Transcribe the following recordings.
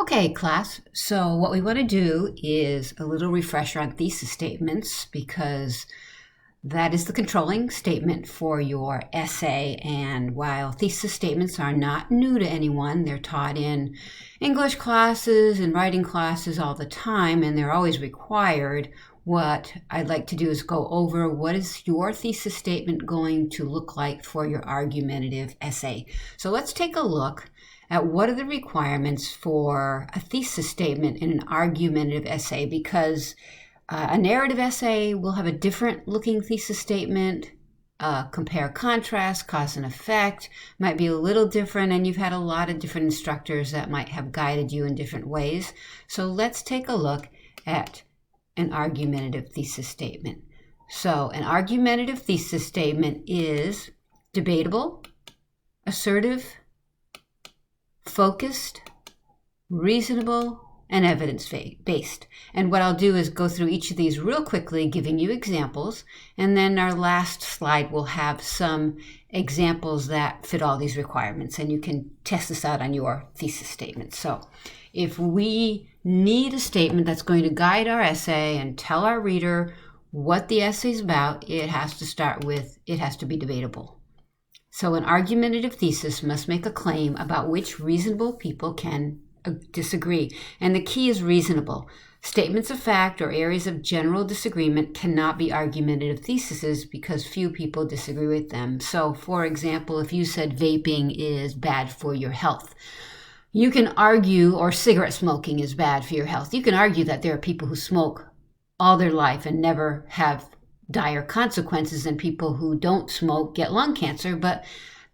Okay, class. So what we want to do is a little refresher on thesis statements because that is the controlling statement for your essay. And while thesis statements are not new to anyone, they're taught in English classes and writing classes all the time, and they're always required. What I'd like to do is go over what is your thesis statement going to look like for your argumentative essay. So let's take a look at what are the requirements for a thesis statement in an argumentative essay, because a narrative essay will have a different looking thesis statement. Compare, contrast, cause and effect might be a little different, and you've had a lot of different instructors that might have guided you in different ways. So let's take a look at an argumentative thesis statement. So an argumentative thesis statement is debatable, assertive, focused, reasonable, and evidence-based. And what I'll do is go through each of these real quickly, giving you examples, and then our last slide will have some examples that fit all these requirements, and you can test this out on your thesis statement. So if we need a statement that's going to guide our essay and tell our reader what the essay is about, it has to start with, it has to be debatable. So an argumentative thesis must make a claim about which reasonable people can disagree. And the key is reasonable. Statements of fact or areas of general disagreement cannot be argumentative theses because few people disagree with them. So, for example, if you said vaping is bad for your health, you can argue, or cigarette smoking is bad for your health. You can argue that there are people who smoke all their life and never have dire consequences, and people who don't smoke get lung cancer, but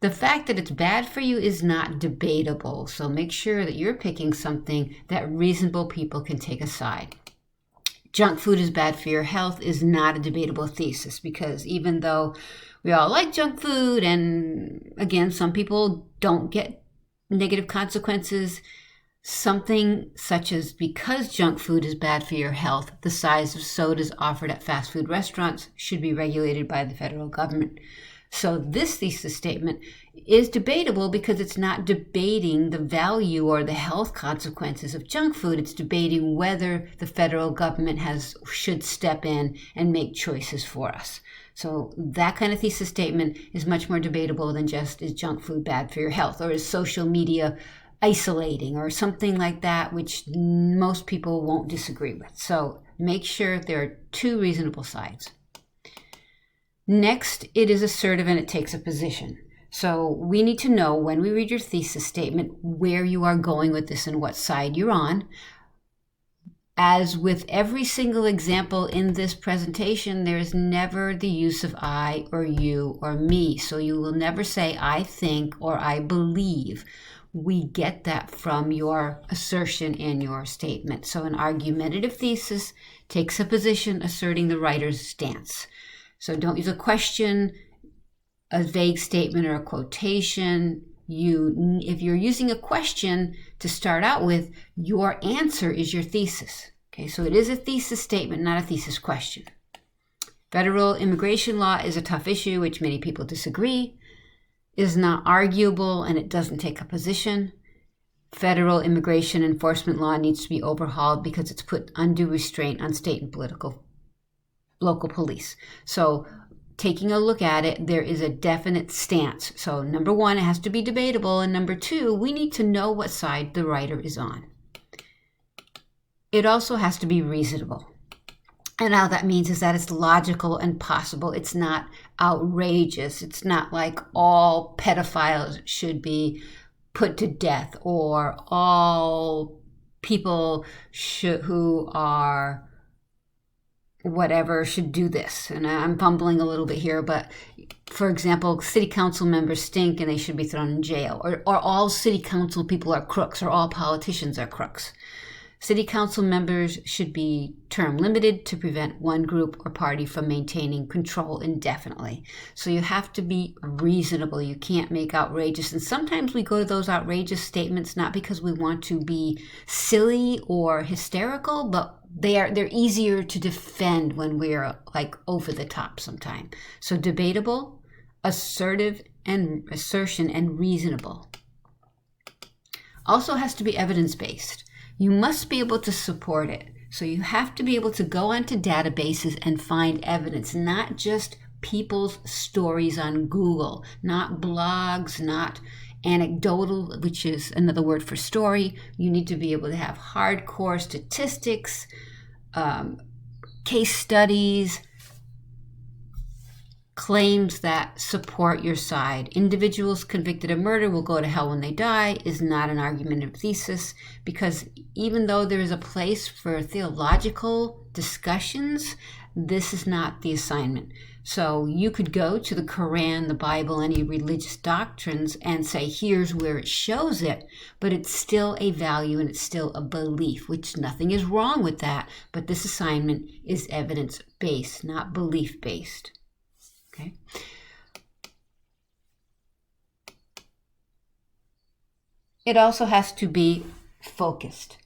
the fact that it's bad for you is not debatable. So make sure that you're picking something that reasonable people can take aside. Junk food is bad for your health is not a debatable thesis, because even though we all like junk food, and again, some people don't get negative consequences, something such as because junk food is bad for your health, the size of sodas offered at fast food restaurants should be regulated by the federal government. So this thesis statement is debatable because it's not debating the value or the health consequences of junk food. It's debating whether the federal government should step in and make choices for us. So that kind of thesis statement is much more debatable than just, is junk food bad for your health, or is social media isolating, or something like that, which most people won't disagree with. So make sure there are two reasonable sides. Next, it is assertive and it takes a position. So we need to know, when we read your thesis statement, where you are going with this and what side you're on. As with every single example in this presentation, there is never the use of I or you or me. So you will never say I think or I believe. We get that from your assertion in your statement. So an argumentative thesis takes a position asserting the writer's stance. So don't use a question, a vague statement, or a quotation. If you're using a question to start out with, your answer is your thesis. Okay, so it is a thesis statement, not a thesis question. Federal immigration law is a tough issue, which many people disagree. Is not arguable, and it doesn't take a position. Federal immigration enforcement law needs to be overhauled because it's put undue restraint on state and local police. So taking a look at it, there is a definite stance. So number one, it has to be debatable, and number two, we need to know what side the writer is on. It also has to be reasonable. And all that means is that it's logical and possible. It's not outrageous. It's not like all pedophiles should be put to death, or all people who are whatever should do this. And I'm fumbling a little bit here, but for example, city council members stink and they should be thrown in jail, or all city council people are crooks, or all politicians are crooks. City council members should be term limited to prevent one group or party from maintaining control indefinitely. So you have to be reasonable. You can't make outrageous. And sometimes we go to those outrageous statements not because we want to be silly or hysterical, but they're easier to defend when we're like over the top sometimes. So debatable, assertive, and assertion, and reasonable. Also has to be evidence-based. you must be able to support it. So you have to be able to go onto databases and find evidence, not just people's stories on Google, not blogs, not anecdotal, which is another word for story. You need to be able to have hardcore statistics, case studies, claims that support your side. Individuals convicted of murder will go to hell when they die is not an argumentative thesis, because even though there is a place for theological discussions, this is not the assignment. So you could go to the Quran, the Bible, any religious doctrines and say, here's where it shows it, but it's still a value and it's still a belief, which nothing is wrong with that. But this assignment is evidence-based, not belief-based. Okay. It also has to be focused.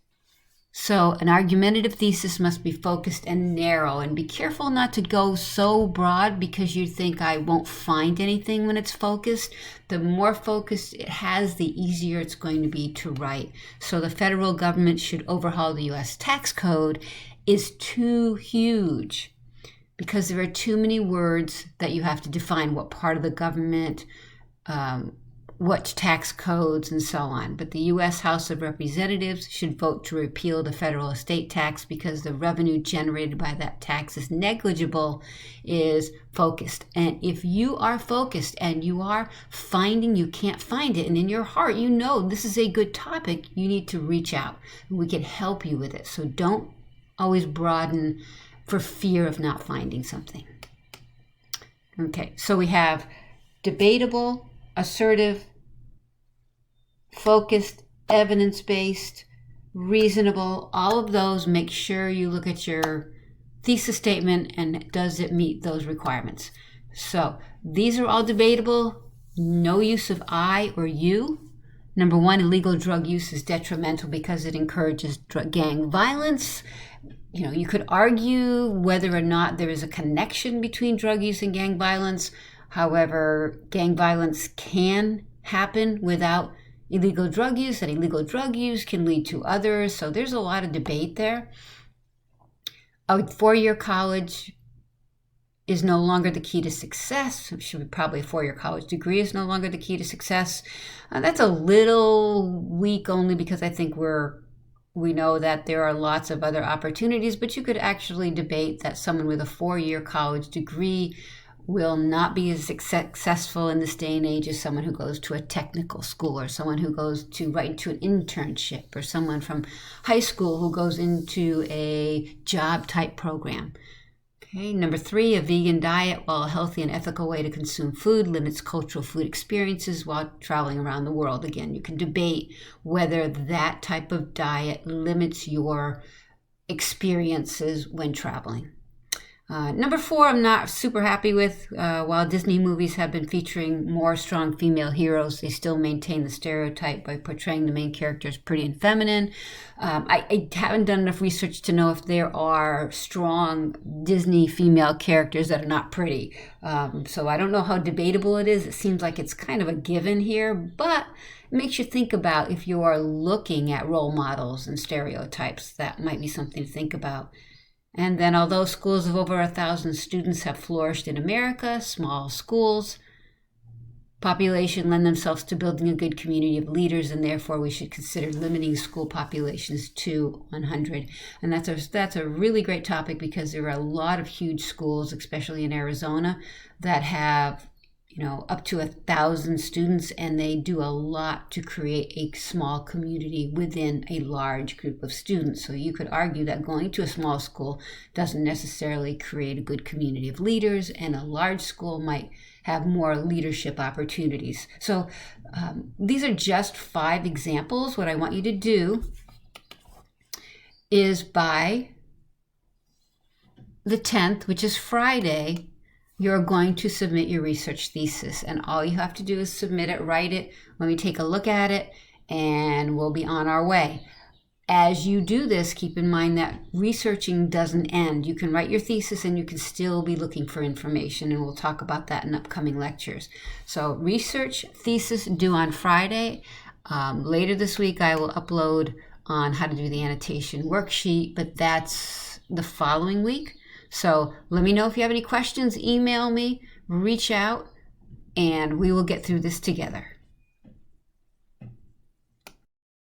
So an argumentative thesis must be focused and narrow, and be careful not to go so broad because you think I won't find anything when it's focused. The more focused it has, the easier it's going to be to write. So the federal government should overhaul the U.S. tax code is too huge, because there are too many words that you have to define what part of the government, what tax codes, and so on. But the U.S. House of Representatives should vote to repeal the federal estate tax because the revenue generated by that tax is negligible, is focused. And if you are focused and you are finding you can't find it, and in your heart you know this is a good topic, you need to reach out. We can help you with it. So don't always broaden for fear of not finding something. Okay, so we have debatable, assertive, focused, evidence-based, reasonable. All of those, make sure you look at your thesis statement and does it meet those requirements. So these are all debatable. No use of I or you. Number one, illegal drug use is detrimental because it encourages gang violence. You could argue whether or not there is a connection between drug use and gang violence. However, gang violence can happen without illegal drug use, and illegal drug use can lead to others. So there's a lot of debate there. A 4-year college is no longer the key to success. Probably a 4-year college degree is no longer the key to success. That's a little weak only because I think we know that there are lots of other opportunities, but you could actually debate that someone with a 4-year college degree will not be as successful in this day and age as someone who goes to a technical school, or someone who goes right into an internship, or someone from high school who goes into a job type program. Okay, number 3, a vegan diet, while a healthy and ethical way to consume food, limits cultural food experiences while traveling around the world. Again, you can debate whether that type of diet limits your experiences when traveling. Number 4, I'm not super happy with. While Disney movies have been featuring more strong female heroes, they still maintain the stereotype by portraying the main character as pretty and feminine. I haven't done enough research to know if there are strong Disney female characters that are not pretty. So I don't know how debatable it is. It seems like it's kind of a given here, but it makes you think about if you are looking at role models and stereotypes. That might be something to think about. And then, although schools of over 1,000 students have flourished in America, small schools, population lend themselves to building a good community of leaders, and therefore we should consider limiting school populations to 100. And that's a really great topic, because there are a lot of huge schools, especially in Arizona, that have up to 1,000 students, and they do a lot to create a small community within a large group of students. So you could argue that going to a small school doesn't necessarily create a good community of leaders, and a large school might have more leadership opportunities. So these are just 5 examples. What I want you to do is by the 10th, which is Friday, you're going to submit your research thesis, and all you have to do is submit it, write it. Let me take a look at it, and we'll be on our way. As you do this, keep in mind that researching doesn't end. You can write your thesis and you can still be looking for information, and we'll talk about that in upcoming lectures. So research thesis due on Friday. Later this week, I will upload on how to do the annotation worksheet, but that's the following week. So let me know if you have any questions, email me, reach out, and we will get through this together.